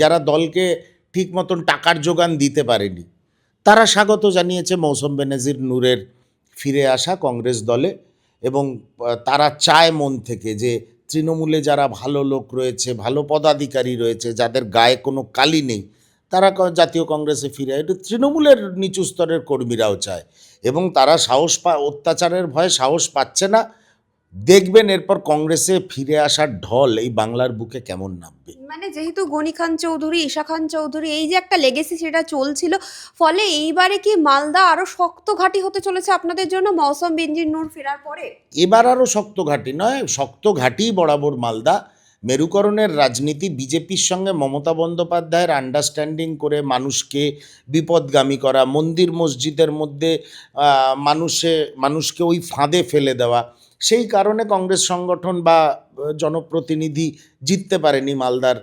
যারা দলকে ঠিক মতন টাকার যোগান দিতে পারেনি তারা স্বাগত জানিয়েছে মৌসুম বেনজির নূরের ফিরে আসা কংগ্রেস দলে। এবং তারা চায় মন থেকে যে তৃণমূলে যারা ভালো লোক রয়েছে, ভালো পদাধিকারী রয়েছে, যাদের গায়ে কোনো কালি নেই, তারা জাতীয় কংগ্রেসে ফিরে। এটা তৃণমূলের নিচু স্তরের কর্মীরাও চায় এবং তারা অত্যাচারের ভয়ে সাহস পাচ্ছে না। দেখবেন এরপর কংগ্রেসে ফিরে আসার ঢল এই বাংলার বুকে কেমন নামবে। মানে যেহেতু গনি খান চৌধুরী, ঈশা খান চৌধুরী এই যে একটা লেগেসি সেটা চলছিল, ফলে এইবারে কি মালদা আরো শক্ত ঘাঁটি হতে চলেছে আপনাদের জন্য মৌসুম বেনজির নূর ফেরার পরে? এবার আরও শক্ত ঘাঁটি নয়, শক্ত ঘাঁটি বরাবর মালদা। মেরুকরণের রাজনীতি, বিজেপির সঙ্গে মমতা বন্দ্যোপাধ্যায়ের আন্ডারস্ট্যান্ডিং করে মানুষকে বিপদগামী করা, মন্দির মসজিদের মধ্যে মানুষকে ওই ফাঁদে ফেলে দেওয়া, সেই কারণে কংগ্রেস সংগঠন বা জনপ্রতিনিধি জিততে পারেনি মালদার